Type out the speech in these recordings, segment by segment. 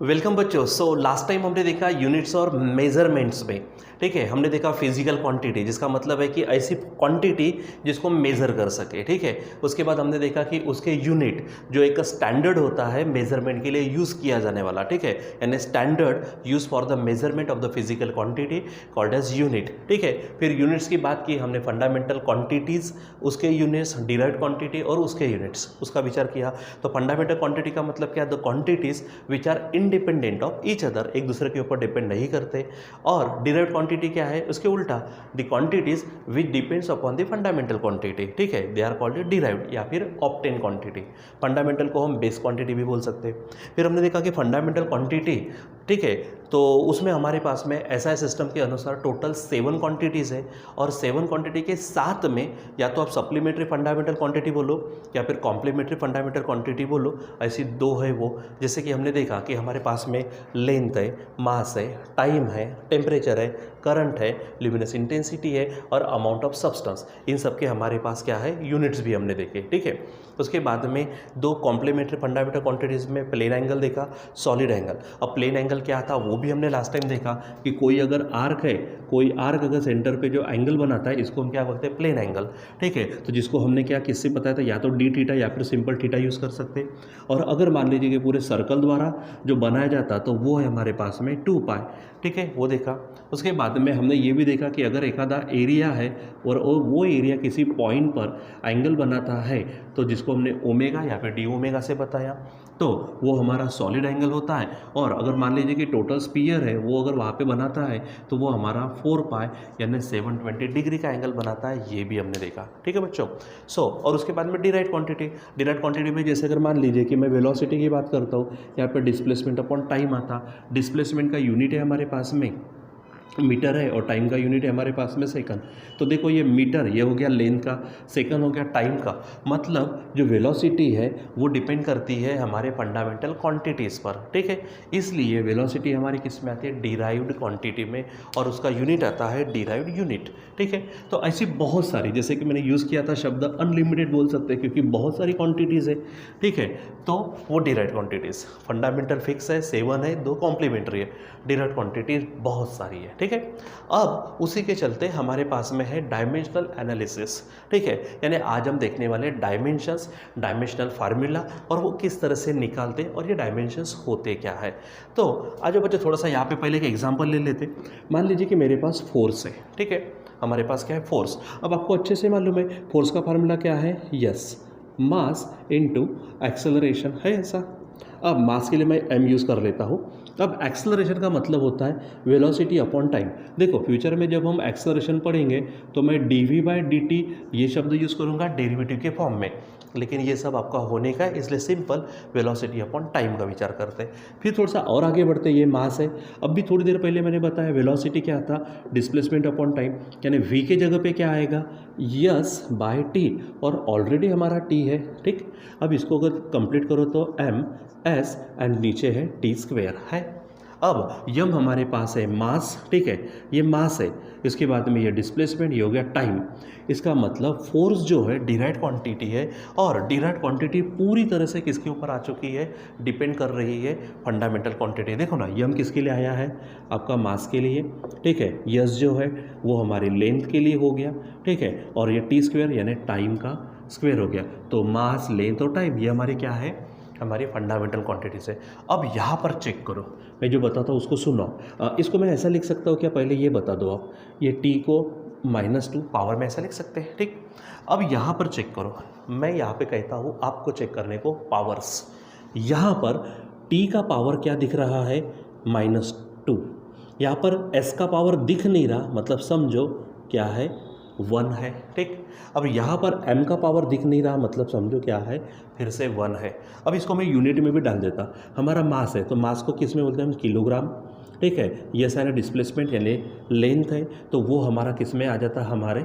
Welcome बच्चों। Last time हमने देखा यूनिट्स और मेजरमेंट्स में, ठीक है। हमने देखा फिजिकल क्वांटिटी, जिसका मतलब है कि ऐसी क्वांटिटी जिसको हम मेज़र कर सके, ठीक है। उसके बाद हमने देखा कि उसके यूनिट जो एक स्टैंडर्ड होता है मेजरमेंट के लिए यूज़ किया जाने वाला, ठीक है, यानी standard use for the measurement of the physical quantity called as unit, ठीक है। फिर यूनिट्स की बात की हमने, फंडामेंटल क्वांटिटीज़, उसके यूनिट्स, डिराइव्ड क्वांटिटी और उसके यूनिट्स, उसका विचार किया। तो फंडामेंटल क्वांटिटी का मतलब क्या, the quantities which are independent of each other, एक दूसरे के ऊपर डिपेंड नहीं करते। और डिराइव्ड क्वांटिटी क्या है, उसके उल्टा, the quantities which depends upon the fundamental quantity, ठीक है, दे आर कॉल्ड डिराइव्ड या फिर ऑब्टेन क्वांटिटी। फंडामेंटल को हम बेस क्वांटिटी भी बोल सकते हैं। फिर हमने देखा कि फंडामेंटल क्वांटिटी, ठीक है, तो उसमें हमारे पास में एसआई सिस्टम के अनुसार टोटल 7 क्वांटिटीज़ है, और 7 क्वांटिटी के साथ में या तो आप सप्लीमेंट्री फंडामेंटल क्वांटिटी बोलो या फिर कॉम्प्लीमेंट्री फंडामेंटल क्वांटिटी बोलो, ऐसी दो है वो। जैसे कि हमने देखा कि हमारे पास में लेंथ है, मास है, टाइम है, टेम्परेचर है, करंट है, ल्यूमिनस इंटेंसिटी है और अमाउंट ऑफ सब्सटेंस, इन सब के हमारे पास क्या है, यूनिट्स भी हमने देखे, ठीक है। उसके बाद में दो कॉम्प्लीमेंट्री फंडामेंटल क्वांटिटीज़ में प्लेन एंगल देखा, सॉलिड एंगल। अब प्लेन एंगल क्या था वो भी हमने लास्ट टाइम देखा कि कोई अगर आर्क है, कोई आर्क अगर सेंटर पे जो एंगल बनाता है, इसको हम क्या बोलते हैं, प्लेन एंगल, ठीक है। तो जिसको हमने क्या किससे बताया था, या तो डी थीटा या फिर सिंपल थीटा यूज़ कर सकते हैं। और अगर मान लीजिए कि पूरे सर्कल द्वारा जो बनाया जाता तो वो है हमारे पास में 2 पाई, ठीक है, वो देखा। उसके बाद में हमने ये भी देखा कि अगर एक आधा एरिया है और वो एरिया किसी पॉइंट पर एंगल बनाता है, तो जिसको हमने ओमेगा या फिर डी ओमेगा से बताया, तो वो हमारा सॉलिड एंगल होता है। और अगर मान लीजिए कि टोटल स्पीयर है, वो अगर वहाँ पे बनाता है तो वो हमारा 4 पाई यानी 720 डिग्री का एंगल बनाता है, ये भी हमने देखा, ठीक है बच्चों। और उसके बाद में डिराइव्ड क्वांटिटी में जैसे अगर मान लीजिए कि मैं वेलोसिटी की बात करता हूँ, यहाँ पे डिस्प्लेसमेंट अपॉन टाइम आता। डिस्प्लेसमेंट का यूनिट है हमारे पास में मीटर है और टाइम का यूनिट है हमारे पास में सेकंड। तो देखो ये मीटर, ये हो गया लेंथ का, सेकंड हो गया टाइम का। मतलब जो वेलोसिटी है वो डिपेंड करती है हमारे फंडामेंटल क्वांटिटीज़ पर, ठीक है। इसलिए वेलोसिटी हमारी किस में आती है, डिराइव्ड क्वांटिटी में, और उसका यूनिट आता है डिराइव्ड यूनिट, ठीक है। तो ऐसी बहुत सारी, जैसे कि मैंने यूज़ किया था शब्द अनलिमिटेड बोल सकते हैं, क्योंकि बहुत सारी क्वांटिटीज़ है, ठीक है। तो वो डिराइव्ड क्वांटिटीज़, फंडामेंटल फिक्स है, 7 है, 2 कॉम्प्लीमेंट्री है, डिराइव्ड क्वांटिटीज बहुत सारी है, ठीक है। अब उसी के चलते हमारे पास में है डायमेंशनल एनालिसिस, ठीक है, यानी आज हम देखने वाले डायमेंशंस, डायमेंशनल फार्मूला और वो किस तरह से निकालते और ये डायमेंशंस होते क्या है। तो आज बच्चे थोड़ा सा यहाँ पे पहले एक एग्जांपल ले लेते। मान लीजिए कि मेरे पास फोर्स है, ठीक है, हमारे पास क्या है, फोर्स। अब आपको अच्छे से मालूम है फोर्स का फार्मूला क्या है, यस, मास इनटू एक्सेलरेशन है ऐसा। अब मास के लिए मैं m यूज़ कर लेता हूँ। अब एक्सेलरेशन का मतलब होता है वेलोसिटी अपॉन टाइम। देखो फ्यूचर में जब हम एक्सेलरेशन पढ़ेंगे तो मैं dv/dt ये शब्द यूज़ करूँगा डेरिवेटिव के फॉर्म में, लेकिन ये सब आपका होने का है, इसलिए सिंपल वेलोसिटी अपॉन टाइम का विचार करते हैं। फिर थोड़ा सा और आगे बढ़ते, ये मास है। अब भी थोड़ी देर पहले मैंने बताया वेलोसिटी क्या था, डिस्प्लेसमेंट अपॉन टाइम, यानी v के जगह पे क्या आएगा, यस बाय टी, और ऑलरेडी हमारा t है, ठीक। अब इसको अगर कंप्लीट करो तो m s एंड नीचे है टी स्क्वेयर है। अब यम हमारे पास है मास, ठीक है, ये मास है। इसके बाद में ये डिस्प्लेसमेंट, ये हो गया टाइम। इसका मतलब फोर्स जो है डिराइव्ड क्वांटिटी है, और डिराइव्ड क्वांटिटी पूरी तरह से किसके ऊपर आ चुकी है, डिपेंड कर रही है फंडामेंटल क्वांटिटी। देखो ना, यम किसके लिए आया है, आपका मास के लिए, ठीक है। यस जो है वो हमारी लेंथ के लिए हो गया, ठीक है, और ये टी स्क्वेयर यानी टाइम का स्क्वेयर हो गया। तो मास, लेंथ और टाइम ये हमारे क्या है, हमारी फंडामेंटल क्वांटिटीज है। अब यहाँ पर चेक करो, मैं जो बताता हूँ उसको सुनो। इसको मैं ऐसा लिख सकता हूँ क्या, पहले ये बता दो आप, ये t को -2 पावर में ऐसा लिख सकते हैं, ठीक। अब यहाँ पर चेक करो, मैं यहाँ पे कहता हूँ आपको चेक करने को पावर्स। यहाँ पर t का पावर क्या दिख रहा है, -2। यहाँ पर s का पावर दिख नहीं रहा, मतलब समझो क्या है, 1 है, ठीक। अब यहाँ पर m का पावर दिख नहीं रहा, मतलब समझो क्या है, फिर से 1 है। अब इसको मैं यूनिट में भी डाल देता, हमारा मास है तो मास को किस में बोलते हैं हम, किलोग्राम, ठीक है। ये सारा डिस्प्लेसमेंट यानी लेंथ है, तो वो हमारा किस में आ जाता, हमारे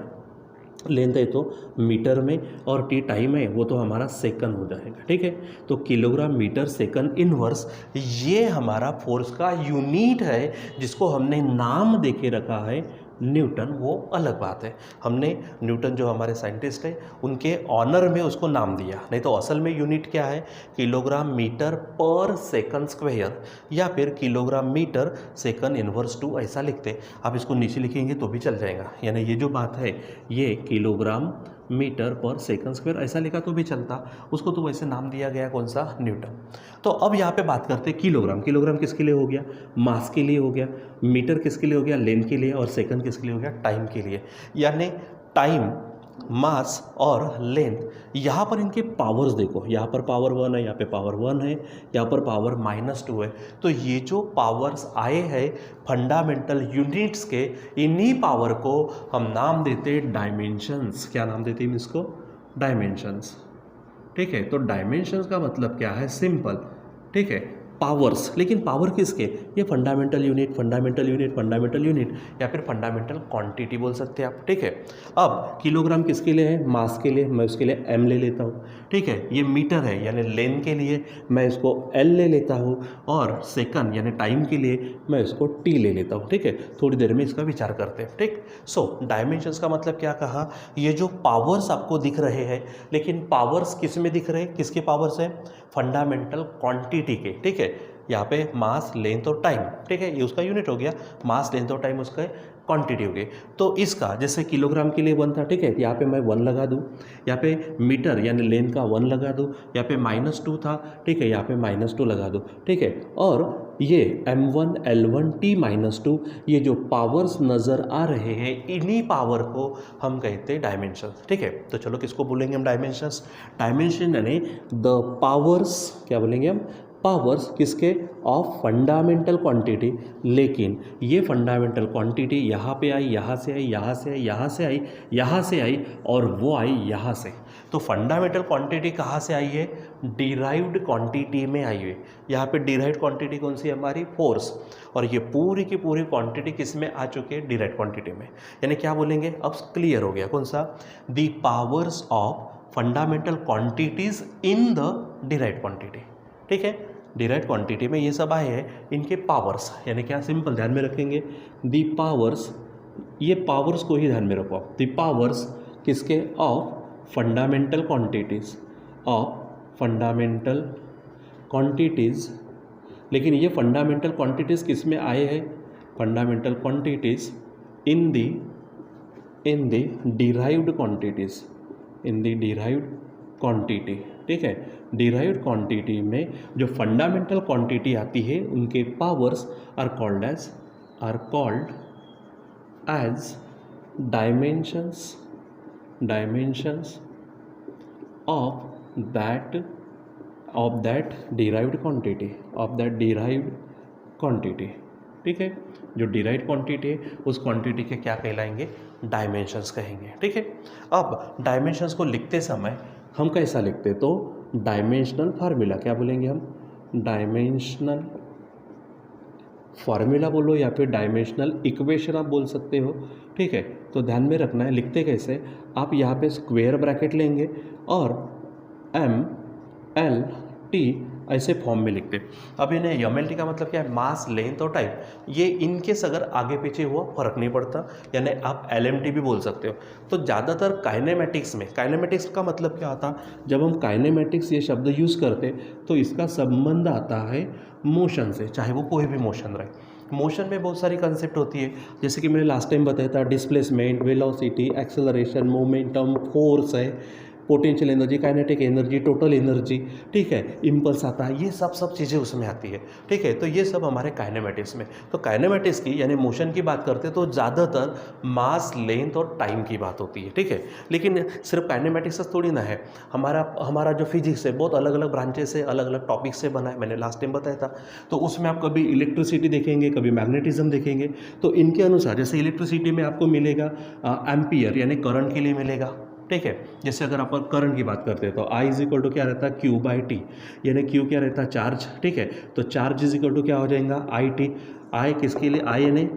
लेंथ है तो मीटर में, और टी टाइम है वो तो हमारा सेकंड हो जाएगा, ठीक है। तो किलोग्राम मीटर सेकंड इनवर्स, ये हमारा फोर्स का यूनिट है, जिसको हमने नाम देके रखा है न्यूटन, वो अलग बात है। हमने न्यूटन जो हमारे साइंटिस्ट हैं उनके ऑनर में उसको नाम दिया, नहीं तो असल में यूनिट क्या है, किलोग्राम मीटर पर सेकंड स्क्वायर या फिर kilogram metre second inverse two ऐसा लिखते। आप इसको नीचे लिखेंगे तो भी चल जाएगा, यानी ये जो बात है ये किलोग्राम मीटर पर सेकंड स्क्वायर ऐसा लिखा तो भी चलता, उसको तो वैसे नाम दिया गया कौन सा, न्यूटन। तो अब यहाँ पे बात करते हैं किलोग्राम। किलोग्राम किसके लिए हो गया, मास के लिए हो गया, मीटर किसके लिए हो गया, लेंथ के लिए, और सेकंड किसके लिए हो गया, टाइम के लिए। यानी टाइम, मास और लेंथ, यहाँ पर इनके पावर्स देखो, यहाँ पर पावर 1 है, यहाँ पे पावर 1 है, यहाँ पर पावर -2 है। तो ये जो पावर्स आए हैं फंडामेंटल यूनिट्स के, इन्हीं पावर को हम नाम देते हैं डायमेंशंस। क्या नाम देते हैं इसको, डायमेंशंस। ठीक है, तो डायमेंशंस का मतलब क्या है, सिंपल, ठीक है, पावर्स। लेकिन पावर किसके, ये fundamental unit, fundamental unit, fundamental unit या फिर फंडामेंटल क्वांटिटी बोल सकते हैं आप। ठीक है, अब किलोग्राम किसके लिए है, मास के लिए, मैं उसके लिए m ले लेता हूँ। ठीक है, ये मीटर है यानी लेंथ के लिए मैं इसको l ले लेता हूँ, और सेकंड यानी टाइम के लिए मैं इसको t ले लेता हूँ। ठीक है, थोड़ी देर में इसका विचार करते हैं। ठीक, सो डायमेंशंस का मतलब क्या कहा, ये जो पावर्स आपको दिख रहे हैं, लेकिन पावर्स किस में दिख रहे हैं, किसके पावर्स हैं, फंडामेंटल क्वांटिटी के। ठीक है, यहाँ पे मास, लेंथ और टाइम, ठीक है, ये उसका यूनिट हो गया, मास, लेंथ और टाइम उसका क्वांटिटी हो गई। तो इसका जैसे किलोग्राम के लिए 1 था, ठीक है, यहाँ पे मैं 1 लगा दूँ, यहाँ पे मीटर यानी लेंथ का 1 लगा दूँ, यहाँ पे -2 था, ठीक है, यहाँ पे -2 लगा दूँ। ठीक है, और ये m1 l1 t-2 ये जो पावर्स नज़र आ रहे हैं, इन्हीं पावर को हम कहते हैं डायमेंशंस। ठीक है, तो चलो किसको बोलेंगे हम डायमेंशंस, डायमेंशन यानी द पावर्स, क्या बोलेंगे हम, पावर्स किसके, ऑफ फंडामेंटल क्वांटिटी। लेकिन ये फंडामेंटल क्वांटिटी यहाँ पे आई, यहाँ से आई, यहाँ से आई, यहाँ से आई, यहाँ से आई, और वो आई यहाँ से। तो फंडामेंटल क्वांटिटी कहाँ से आई है, डिराइव्ड क्वांटिटी में आई है। यहाँ पे डिराइव्ड क्वांटिटी कौन सी है हमारी, फोर्स, और ये पूरी की पूरी क्वांटिटी किस में आ चुकी है, डिराइव्ड क्वांटिटी में। यानी क्या बोलेंगे, अब क्लियर हो गया कौन सा, the powers of fundamental quantities in the derived quantity. ठीक है, डिराइव्ड क्वांटिटी में ये सब आए हैं, इनके पावर्स, यानी क्या, सिंपल ध्यान में रखेंगे, दी पावर्स, ये पावर्स को ही ध्यान में रखो, दी पावर्स किसके, of fundamental quantities, of fundamental quantities. लेकिन ये फंडामेंटल क्वांटिटीज किस में आए हैं, फंडामेंटल क्वांटिटीज इन दी डिराइव्ड क्वांटिटीज, इन दी डिराइव्ड क्वांटिटी। ठीक है, डिराइव्ड क्वांटिटी में जो फंडामेंटल क्वांटिटी आती है उनके powers are called as dimensions of that derived quantity. ठीक है, जो डिराइव्ड क्वांटिटी है उस क्वांटिटी के क्या कहलाएंगे, डायमेंशंस कहेंगे। ठीक है, अब डायमेंशंस को लिखते समय हम कैसा लिखते, तो डायमेंशनल फार्मूला, क्या बोलेंगे हम, डायमेंशनल फार्मूला बोलो या फिर डायमेंशनल इक्वेशन आप बोल सकते हो। ठीक है, तो ध्यान में रखना है, लिखते कैसे, आप यहाँ पे स्क्वायर ब्रैकेट लेंगे और m/l/t ऐसे फॉर्म में लिखते। अब इन्हें MLT का मतलब क्या है, मास, लेंथ और टाइम, ये इनके अगर आगे पीछे हुआ फर्क नहीं पड़ता, यानी आप LMT भी बोल सकते हो। तो ज़्यादातर काइनेमेटिक्स में, काइनेमेटिक्स का मतलब क्या होता, जब हम काइनेमेटिक्स ये शब्द यूज़ करते तो इसका संबंध आता है मोशन से, चाहे वो कोई भी मोशन रहे। मोशन में बहुत सारी कंसेप्ट होती है, जैसे कि मैंने लास्ट टाइम बताया था, displacement, velocity, acceleration, momentum, force है, potential energy, kinetic energy, total energy. ठीक है, इम्पल्स आता है, ये सब चीज़ें उसमें आती है। ठीक है, तो ये सब हमारे काइनेमेटिक्स में। तो काइनेमेटिक्स की यानी मोशन की बात करते हैं तो ज़्यादातर मास, लेंथ और टाइम की बात होती है। ठीक है, लेकिन सिर्फ काइनेमेटिक्स थोड़ी ना है, हमारा जो फिजिक्स है बहुत अलग अलग ब्रांचेस से, अलग अलग टॉपिक से बना है, मैंने लास्ट टाइम बताया था। तो उसमें आप कभी इलेक्ट्रिसिटी देखेंगे, कभी मैग्नेटिज्म देखेंगे, तो इनके अनुसार जैसे इलेक्ट्रिसिटी में आपको मिलेगा एम्पियर यानी करंट के लिए मिलेगा। ठीक है, जैसे अगर आप करंट की बात करते हैं तो I = क्या रहता है, Q/T, यानी Q क्या रहता है, चार्ज। ठीक है, तो चार्ज इज इक्वल टू क्या हो जाएगा, IT। I किसके लिए, I यानी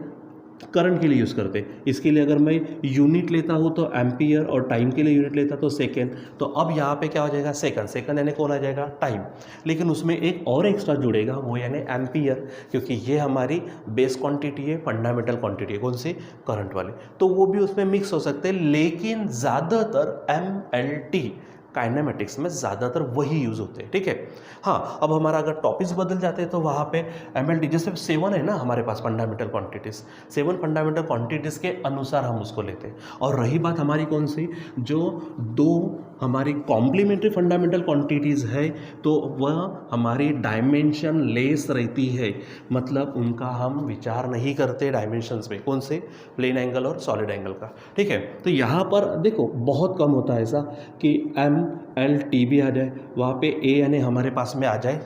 करंट के लिए यूज़ करते हैं। इसके लिए अगर मैं यूनिट लेता हूँ तो एम्पियर, और टाइम के लिए यूनिट लेता तो सेकेंड। तो अब यहाँ पे क्या हो जाएगा, सेकंड। सेकंड यानी कौन आ जाएगा, टाइम। लेकिन उसमें एक और एक्स्ट्रा जुड़ेगा, वो यानी एम्पियर, क्योंकि ये हमारी बेस क्वांटिटी है, फंडामेंटल क्वांटिटी है, कौन सी, करंट वाली। तो वो भी उसमें मिक्स हो सकते हैं, लेकिन ज़्यादातर MLT काइनेमेटिक्स में ज़्यादातर वही यूज़ होते हैं, ठीक है। हाँ, अब हमारा अगर टॉपिक्स बदल जाते हैं तो वहाँ पे MLT, जैसे 7 है ना हमारे पास फंडामेंटल क्वांटिटीज़, 7 फंडामेंटल क्वांटिटीज़ के अनुसार हम उसको लेते हैं। और रही बात हमारी कौन सी, जो 2 हमारी कॉम्प्लीमेंट्री फंडामेंटल क्वांटिटीज़ है, तो वह हमारी डायमेंशन लेस रहती है, मतलब उनका हम विचार नहीं करते डायमेंशंस में, कौन से, प्लेन एंगल और सॉलिड एंगल का, ठीक है। तो यहाँ पर देखो बहुत कम होता है ऐसा कि MLT भी आ जाए, वहाँ पे A यानी हमारे पास में आ जाए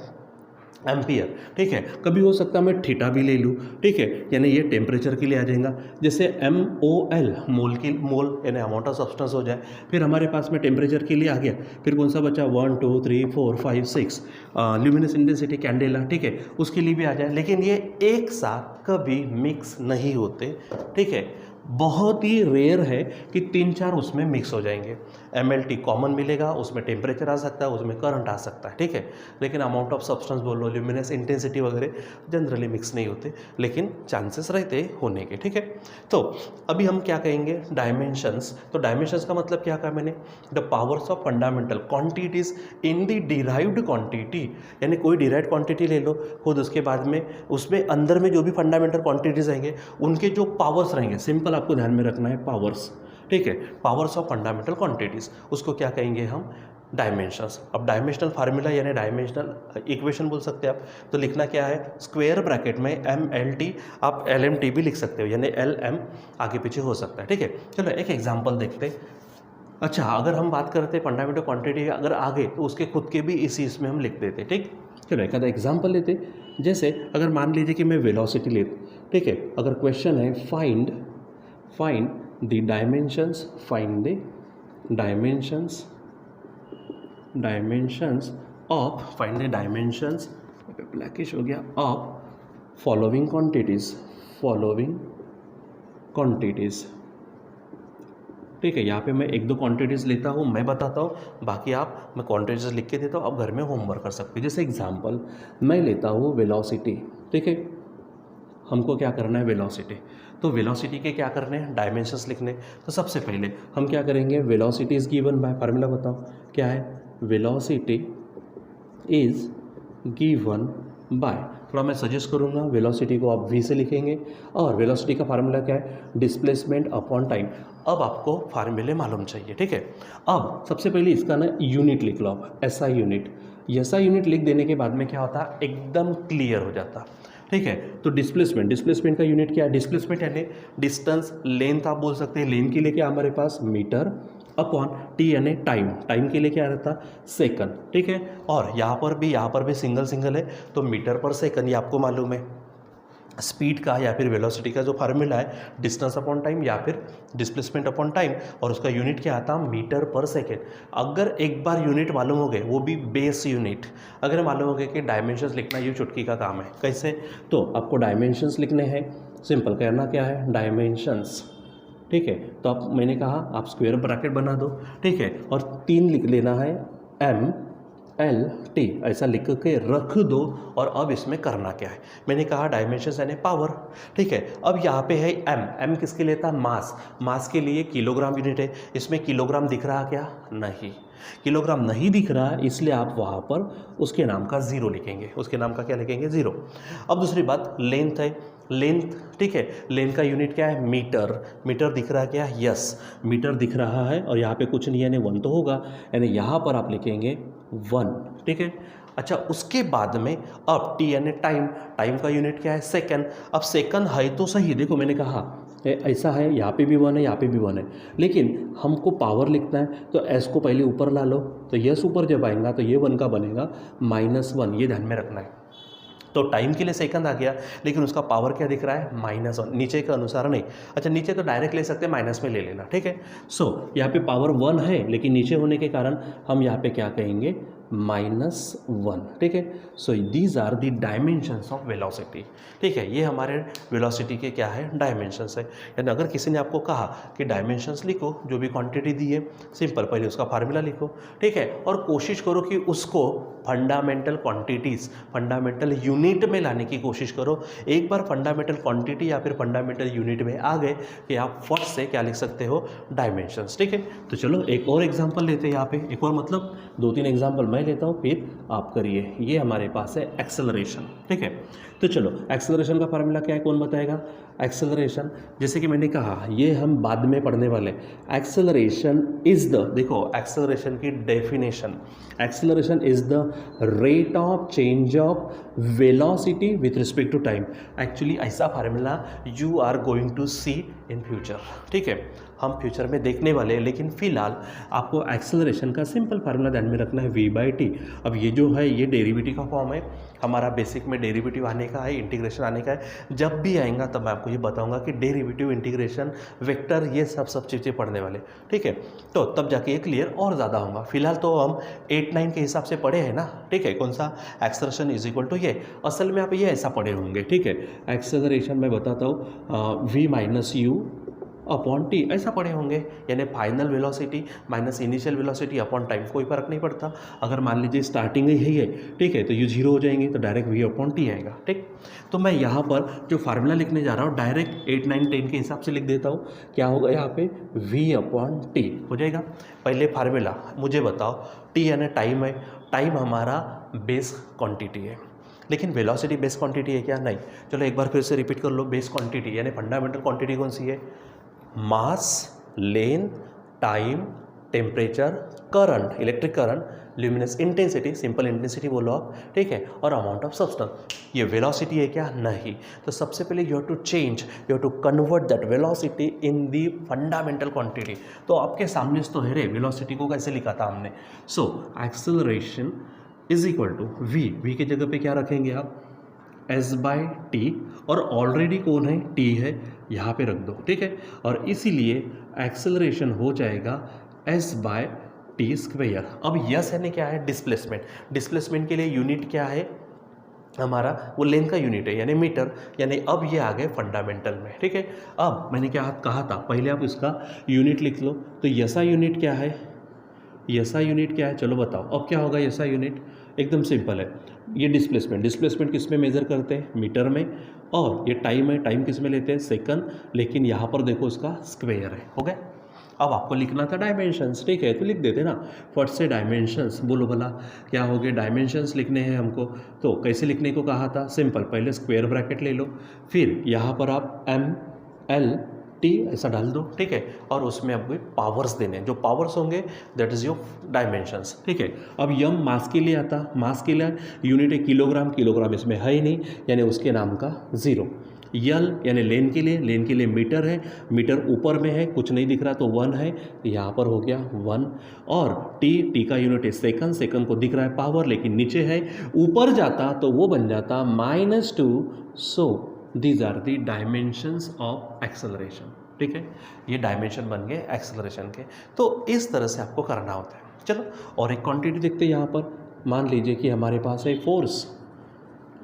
एम्पियर, ठीक है। कभी हो सकता है मैं थीटा भी ले लूँ, ठीक है, यानी ये टेम्परेचर के लिए आ जाएगा। जैसे MOL मोल की, मोल यानी अमाउंट ऑफ सब्सटेंस हो जाए, फिर हमारे पास में टेम्परेचर के लिए आ गया, फिर कौन सा बचा, 1 2 3 4 5 6 ल्यूमिनस इंटेंसिटी कैंडेला, ठीक है, उसके लिए भी आ जाए। लेकिन ये एक साथ कभी मिक्स नहीं होते, ठीक है। बहुत ही रेयर है कि 3-4 उसमें मिक्स हो जाएंगे। MLT कॉमन मिलेगा, उसमें टेम्परेचर आ सकता है, उसमें करंट आ सकता है, ठीक है। लेकिन अमाउंट ऑफ सब्सटेंस बोल लो, ल्यूमिनस इंटेंसिटी वगैरह जनरली मिक्स नहीं होते, लेकिन चांसेस रहते होने के, ठीक है। तो अभी हम क्या कहेंगे, डायमेंशंस। तो डायमेंशंस का मतलब क्या कहा मैंने, the powers of fundamental quantities in the derived quantity, यानी कोई डिराइव्ड क्वांटिटी ले लो खुद, उसके बाद में उसमें अंदर में जो भी फंडामेंटल क्वांटिटीज रहेंगे उनके जो पावर्स रहेंगे, सिंपल आपको ध्यान में रखना है, पावर्स, ठीक है, पावर्स ऑफ फंडामेंटल क्वांटिटीज, उसको क्या कहेंगे हम, डायमेंशंस। अब डायमेंशनल फार्मूला यानी डायमेंशनल इक्वेशन बोल सकते हैं आप, तो लिखना क्या है, स्क्वायर ब्रैकेट में MLT, आप LMT भी लिख सकते हो, यानी LM आगे पीछे हो सकता है, ठीक है। चलो एक एग्जांपल देखते हैं। अच्छा, अगर हम बात करते हैं फंडामेंटल क्वांटिटी अगर आगे, तो उसके खुद के भी इसी इसमें हम लिख देते, ठीक। चलो एक आधा एग्जांपल लेते, जैसे अगर मान लीजिए कि मैं वेलोसिटी लेता, ठीक है, अगर क्वेश्चन है find the dimensions, find the dimensions of, find the dimensions, blackish हो गया, ऑफ फॉलोइंग क्वांटिटीज, ठीक है। यहाँ पे मैं 1-2 क्वांटिटीज़ लेता हूँ, मैं बताता हूँ, बाकी आप, मैं क्वांटिटीज़ लिख के देता हूँ, आप घर में होमवर्क कर सकते हैं। जैसे एग्जांपल मैं लेता हूँ वेलोसिटी, ठीक है, हमको क्या करना है, वेलोसिटी। तो वेलोसिटी के क्या करने हैं, डायमेंशंस लिखने। तो सबसे पहले हम क्या करेंगे, velocity is given by, formula बताओ क्या है, वेलोसिटी इज़ गिवन बाय, थोड़ा मैं सजेस्ट करूँगा, वेलोसिटी को आप V से लिखेंगे, और वेलोसिटी का फार्मूला क्या है, डिस्प्लेसमेंट अपॉन टाइम। अब आपको फार्मूले मालूम चाहिए, ठीक है। अब सबसे पहले इसका ना यूनिट लिख लो आप, SI यूनिट। SI यूनिट लिख देने के बाद में क्या होता है, एकदम क्लियर हो जाता, ठीक है। तो डिस्प्लेसमेंट का यूनिट क्या है, डिस्प्लेसमेंट यानी डिस्टेंस, लेंथ आप बोल सकते हैं, लेंथ के लिए क्या हमारे पास, मीटर, अपॉन T यानी टाइम के लिए क्या रहता, सेकंड, ठीक है। और यहाँ पर भी सिंगल है, तो मीटर पर सेकंड, ये आपको मालूम है। स्पीड का या फिर वेलोसिटी का जो फार्मूला है, डिस्टेंस अपॉन टाइम या फिर डिस्प्लेसमेंट अपॉन टाइम, और उसका यूनिट क्या आता, मीटर पर सेकेंड। अगर एक बार यूनिट मालूम हो गए, वो भी बेस यूनिट, अगर मालूम हो गए कि डायमेंशंस लिखना ये चुटकी का काम है, कैसे, तो आपको डायमेंशंस लिखने हैं, सिंपल करना क्या है, डायमेंशंस, ठीक है। तो आप, मैंने कहा आप स्क्वायर ब्रैकेट बना दो, ठीक है, और 3 लिख लेना है, MLT ऐसा लिख के रख दो। और अब इसमें करना क्या है, मैंने कहा डायमेंशंस यानी पावर, ठीक है। अब यहाँ पे है M किसके लिए था, मास के लिए किलोग्राम यूनिट है, इसमें किलोग्राम दिख रहा क्या, नहीं, किलोग्राम नहीं दिख रहा, इसलिए आप वहाँ पर उसके नाम का 0 लिखेंगे, उसके नाम का क्या लिखेंगे, 0। अब दूसरी बात, लेंथ है, लेंथ, ठीक है, लेंथ का यूनिट क्या है, मीटर दिख रहा है क्या, यस, मीटर दिख रहा है, और यहाँ पे कुछ नहीं यानी 1 तो होगा, यानी यहाँ पर आप लिखेंगे 1, ठीक है। अच्छा, उसके बाद में अब T यानी टाइम का यूनिट क्या है, सेकंड। अब सेकंड है तो सही, देखो मैंने कहा ऐसा है, यहाँ पे भी 1 है, यहाँ पे भी 1 है, लेकिन हमको पावर लिखना है, तो S को पहले ऊपर ला लो, तो यस ऊपर जब आएगा तो ये 1 का बनेगा -1, ये ध्यान में रखना है। तो टाइम के लिए सेकंड आ गया, लेकिन उसका पावर क्या दिख रहा है, -1, नीचे के अनुसार नहीं। अच्छा, नीचे तो डायरेक्ट ले सकते हैं, माइनस में ले लेना, ठीक है। सो यहाँ पे पावर 1 है, लेकिन नीचे होने के कारण हम यहाँ पे क्या कहेंगे, -1, ठीक है। So these are the dimensions of velocity, ठीक है। ये हमारे वेलोसिटी के क्या है, डायमेंशंस है। यानी अगर किसी ने आपको कहा कि डायमेंशंस लिखो, जो भी क्वांटिटी दी है, सिंपल पहले उसका फार्मूला लिखो, ठीक है, और कोशिश करो कि उसको फंडामेंटल क्वांटिटीज़, फंडामेंटल यूनिट में लाने की कोशिश करो। एक बार फंडामेंटल क्वांटिटी या फिर फंडामेंटल यूनिट में आ गए कि आप फर्स्ट से क्या लिख सकते हो, डायमेंशंस, ठीक है। तो चलो एक और एग्जांपल लेते हैं यहाँ पे, एक और मतलब 2-3 एग्जांपल मैं लेता हूँ, फिर आप करिए। ये हमारे पास है एक्सेलरेशन, ठीक है। तो चलो एक्सेलरेशन का फार्मूला क्या है, कौन बताएगा। एक्सेलरेशन, जैसे कि मैंने कहा, ये हम बाद में पढ़ने वाले। एक्सेलरेशन इज द, देखो एक्सेलरेशन की definition, acceleration is the rate of change of velocity with respect to time. Actually ऐसा formula you are going to see in future, ठीक है, हम फ्यूचर में देखने वाले हैं। लेकिन फिलहाल आपको एक्सेलरेशन का सिंपल फार्मूला ध्यान में रखना है, v/t। अब ये जो है ये डेरिवेटिव का फॉर्म है, हमारा बेसिक में डेरिवेटिव आने का है, इंटीग्रेशन आने का है। जब भी आएगा तब मैं आपको ये बताऊंगा कि डेरिवेटिव, इंटीग्रेशन, वेक्टर, ये सब चीज़ें पढ़ने वाले, ठीक है। तो तब जाके ये क्लियर और ज़्यादा होगा। फिलहाल तो हम 8-9 के हिसाब से पढ़े हैं ना, ठीक है, कौन सा, एक्सेलरेशन इज इक्वल टू ये। असल में आप ये ऐसा पढ़े होंगे, ठीक है। एक्सेलरेशन मैं बताता हूँ, v - u अपॉन टी, ऐसा पढ़े होंगे, यानी final velocity minus initial velocity upon time, कोई फर्क नहीं पड़ता। अगर मान लीजिए स्टार्टिंग ही है, ठीक है, तो यू 0 हो जाएंगे, तो डायरेक्ट v अपॉन टी आएगा, ठीक। तो मैं यहाँ पर जो फार्मूला लिखने जा रहा हूँ डायरेक्ट 8, 9, 10 के हिसाब से लिख देता हूँ। क्या होगा यहाँ पे, v अपॉन टी हो जाएगा। पहले फार्मूला मुझे बताओ, टी यानी टाइम है, टाइम हमारा बेस क्वान्टिटी है, लेकिन वेलोसिटी बेस क्वांटिटी है क्या, नहीं। चलो एक बार फिर से रिपीट कर लो, बेस क्वांटिटी यानी फंडामेंटल क्वांटिटी कौन सी है, mass, length, time, temperature, current, electric current, luminous intensity, simple intensity बोलो आप, ठीक है, और अमाउंट ऑफ सब्सटेंस। ये वेलोसिटी है क्या, नहीं। तो सबसे पहले you have to change, you have to convert that velocity in the fundamental quantity. तो आपके सामने तो है रे, वेलोसिटी को कैसे लिखा था हमने। So acceleration is equal to v की जगह पे क्या रखेंगे आप, s/t, और ऑलरेडी कौन है, t है, यहाँ पे रख दो, ठीक है। और इसीलिए एक्सेलरेशन हो जाएगा s/t²। अब यस यानी क्या है, डिस्प्लेसमेंट। डिस्प्लेसमेंट के लिए यूनिट क्या है हमारा, वो लेंथ का यूनिट है, यानी मीटर। यानी अब ये आ गए फंडामेंटल में, ठीक है। अब मैंने क्या कहा था, पहले आप इसका यूनिट लिख लो। तो यसा यूनिट क्या है, यसा यूनिट क्या है, चलो बताओ। अब क्या होगा यसा यूनिट, एकदम सिंपल है, ये डिस्प्लेसमेंट, डिस्प्लेसमेंट किस में मेज़र करते हैं, मीटर में। और ये टाइम है, टाइम किस में लेते हैं, सेकंड। लेकिन यहाँ पर देखो इसका स्क्वायर है, हो गया। अब आपको लिखना था डायमेंशंस, ठीक है, तो लिख देते ना फट से डायमेंशंस। बोलो भला क्या हो गए, डायमेंशंस लिखने हैं हमको। तो कैसे लिखने को कहा था, सिंपल, पहले स्क्वायर ब्रैकेट ले लो, फिर यहाँ पर आप m/l t ऐसा डाल दो, ठीक है। और उसमें आपको पावर्स देने, जो पावर्स होंगे दैट इज योर डायमेंशंस, ठीक है। अब यम मास के लिए आता, मास के लिए यूनिट है किलोग्राम, किलोग्राम इसमें है ही नहीं, यानी उसके नाम का 0। यल यानी लेन के लिए, लेन के लिए मीटर है, मीटर ऊपर में है, कुछ नहीं दिख रहा तो 1 है, यहाँ पर हो गया 1। और टी का यूनिट है सेकंड, सेकंड को दिख रहा है पावर, लेकिन नीचे है, ऊपर जाता तो वो बन जाता -2। So these are the dimensions of acceleration, ठीक है। ये डायमेंशन बन गए एक्सेलरेशन के। तो इस तरह से आपको करना होता है। चलो और एक क्वांटिटी देखते हैं यहाँ पर। मान लीजिए कि हमारे पास है फोर्स,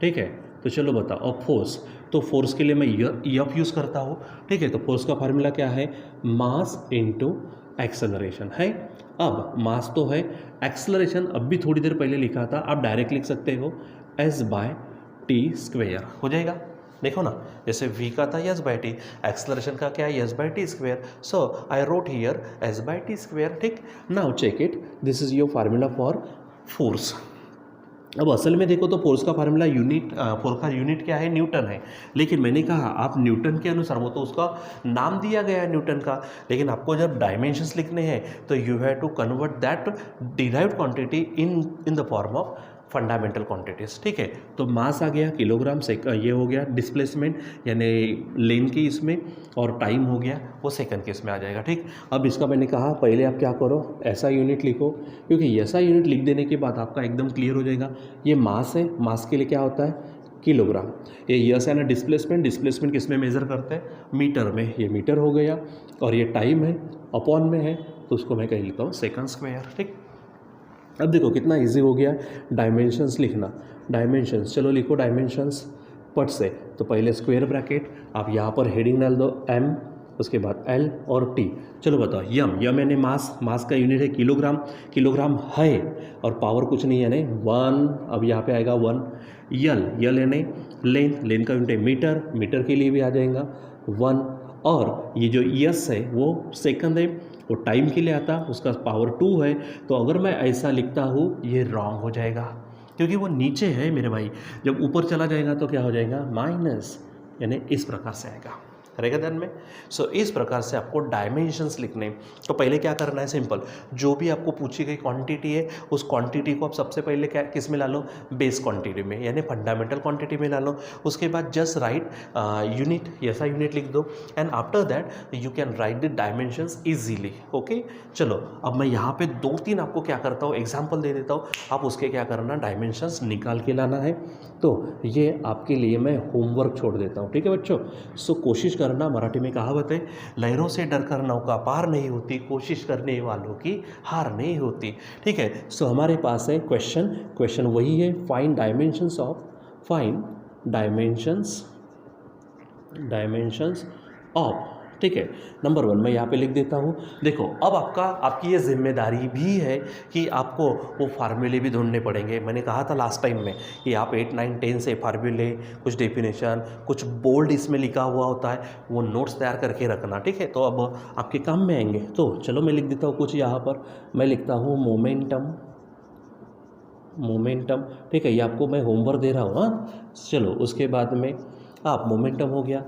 ठीक है। तो चलो बताओ, अब फोर्स, तो फोर्स के लिए मैं एफ यूज़ करता हूँ, ठीक है। तो फोर्स का फार्मूला क्या है, मास इनटू एक्सेलरेशन है। अब मास तो है, एक्सेलरेशन अब भी थोड़ी देर पहले लिखा था, आप डायरेक्ट लिख सकते हो s/t², हो जाएगा। देखो ना, जैसे v का था s/t, एक्सेलरेशन का क्या है s/t²। So I wrote here s/t², ठीक। Now check it, this is your formula for force. अब असल में देखो तो फोर्स का फार्मूला यूनिट, फोर्स का यूनिट क्या है, न्यूटन है। लेकिन मैंने कहा आप न्यूटन के अनुसार, वो तो उसका नाम दिया गया है न्यूटन का, लेकिन आपको जब डायमेंशंस लिखने हैं तो you have to convert that derived quantity in the form of fundamental quantities, ठीक है। तो मास आ गया किलोग्राम, ये हो गया डिस्प्लेसमेंट यानी लेन की इसमें, और टाइम हो गया वो सेकंड के इसमें आ जाएगा, ठीक। अब इसका मैंने कहा पहले आप क्या करो, ऐसा यूनिट लिखो, क्योंकि ऐसा यूनिट लिख देने के बाद आपका एकदम क्लियर हो जाएगा। ये मास है, मास के लिए क्या होता है, किलोग्राम। ये यस है ना डिस्प्लेसमेंट, डिस्प्लेसमेंट किस में मेज़र करते हैं, मीटर में, ये मीटर हो गया। और ये टाइम है, अपॉन में है, तो उसको मैं कह लेता हूँ सेकंड स्क्वायर, ठीक। अब देखो कितना इजी हो गया डायमेंशंस लिखना। डायमेंशंस, चलो लिखो डायमेंशंस पट से। तो पहले स्क्वायर ब्रैकेट, आप यहाँ पर हेडिंग डाल दो m, उसके बाद l और t। चलो बताओ यम, यम यानी मास, मास का यूनिट है किलोग्राम, किलोग्राम है और पावर कुछ नहीं है नहीं 1, अब यहाँ पे आएगा 1। यल, यल यानी लेंथ, लेंथ का यूनिट है मीटर, मीटर के लिए भी आ जाएगा 1। और ये जो यस है वो सेकंड है, वो टाइम के लिए आता, उसका पावर 2 है। तो अगर मैं ऐसा लिखता हूँ ये रॉन्ग हो जाएगा, क्योंकि वो नीचे है मेरे भाई, जब ऊपर चला जाएगा तो क्या हो जाएगा माइनस, यानी इस प्रकार से आएगा, रहेगा ध्यान में। सो इस प्रकार से आपको डायमेंशंस लिखने। तो पहले क्या करना है, सिंपल, जो भी आपको पूछी गई क्वांटिटी है उस क्वांटिटी को आप सबसे पहले क्या किस में ला लो, बेस क्वांटिटी में, यानी फंडामेंटल क्वांटिटी में ला लो। उसके बाद जस्ट राइट यूनिट, ऐसा यूनिट लिख दो, and after that you can write the dimensions easily. Okay, चलो अब मैं यहाँ पे 2-3 आपको क्या करता हूँ एग्जाम्पल दे देता हूँ, आप उसके क्या करना डायमेंशंस निकाल के लाना है। तो ये आपके लिए मैं होमवर्क छोड़ देता हूँ, ठीक है बच्चों। सो कोशिश करना, मराठी में कहावत है, लहरों से डरकर नौका पार नहीं होती, कोशिश करने वालों की हार नहीं होती, ठीक है। सो हमारे पास है क्वेश्चन, क्वेश्चन वही है, find dimensions of, find dimensions, dimensions of, ठीक है। नंबर 1 मैं यहाँ पे लिख देता हूँ। देखो अब आपकी ये जिम्मेदारी भी है कि आपको वो फार्मूले भी ढूंढने पड़ेंगे। मैंने कहा था लास्ट टाइम में कि आप 8, 9, 10 से फार्मूले, कुछ डेफिनेशन, कुछ बोल्ड इसमें लिखा हुआ होता है, वो नोट्स तैयार करके रखना, ठीक है। तो अब आपके काम में आएंगे। तो चलो मैं लिख देता हूँ कुछ यहाँ पर, मैं लिखता हूँ मोमेंटम, मोमेंटम, ठीक है। ये आपको मैं होमवर्क दे रहा हूँ, हाँ। चलो उसके बाद में आप मोमेंटम हो गया,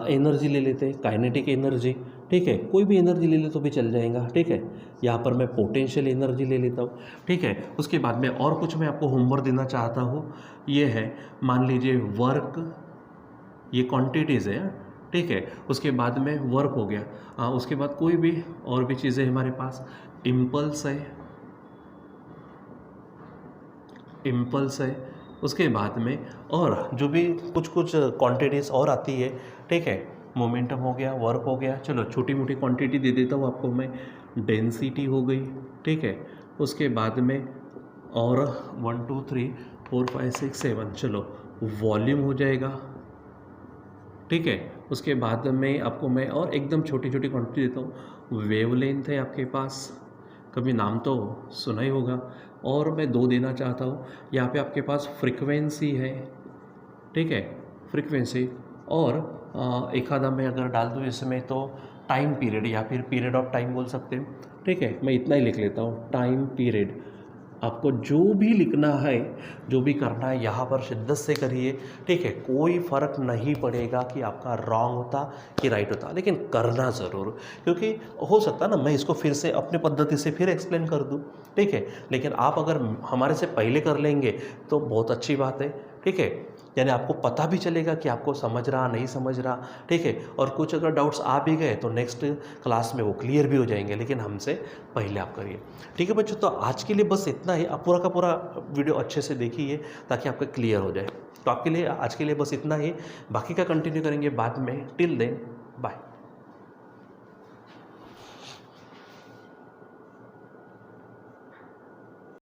एनर्जी ले लेते हैं, काइनेटिक एनर्जी, ठीक है, कोई भी एनर्जी ले ले तो भी चल जाएगा, ठीक है। यहाँ पर मैं पोटेंशियल एनर्जी ले लेता हूँ, ठीक है। उसके बाद में और कुछ मैं आपको होमवर्क देना चाहता हूँ, ये है, मान लीजिए वर्क, ये क्वांटिटीज़ है, ठीक है। उसके बाद में वर्क हो गया, उसके बाद कोई भी और भी चीज़ें हमारे पास, इम्पल्स है, इम्पल्स है। उसके बाद में और जो भी कुछ क्वांटिटीज़ और आती है, ठीक है। मोमेंटम हो गया, वर्क हो गया, चलो छोटी मोटी क्वांटिटी दे देता हूँ आपको मैं, डेंसिटी हो गई, ठीक है। उसके बाद में और 1 2 3 4 5 6 7, चलो वॉल्यूम हो जाएगा, ठीक है। उसके बाद में आपको मैं और एकदम छोटी छोटी क्वांटिटी देता हूँ, वेवलेंथ है आपके पास, कभी नाम तो सुना ही होगा। और मैं 2 देना चाहता हूँ, यहाँ पे आपके पास फ्रीक्वेंसी है, ठीक है, फ्रीक्वेंसी। और एक आधा मैं अगर डाल दूँ इसमें तो टाइम पीरियड या फिर पीरियड ऑफ टाइम बोल सकते हैं, ठीक है। मैं इतना ही लिख लेता हूँ, टाइम पीरियड। आपको जो भी लिखना है, जो भी करना है यहाँ पर शिद्दत से करिए, ठीक है। कोई फ़र्क नहीं पड़ेगा कि आपका रॉन्ग होता कि राइट होता, लेकिन करना ज़रूर, क्योंकि हो सकता है ना मैं इसको फिर से अपने पद्धति से फिर एक्सप्लेन कर दूँ, ठीक है। लेकिन आप अगर हमारे से पहले कर लेंगे तो बहुत अच्छी बात है, ठीक है। यानी आपको पता भी चलेगा कि आपको समझ रहा नहीं समझ रहा, ठीक है। और कुछ अगर डाउट्स आ भी गए तो नेक्स्ट क्लास में वो क्लियर भी हो जाएंगे, लेकिन हमसे पहले आप करिए, ठीक है बच्चों। तो आज के लिए बस इतना ही, आप पूरा का पूरा वीडियो अच्छे से देखिए ताकि आपका क्लियर हो जाए। तो आपके लिए आज के लिए बस इतना ही, बाकी का कंटिन्यू करेंगे बाद में। Till then bye.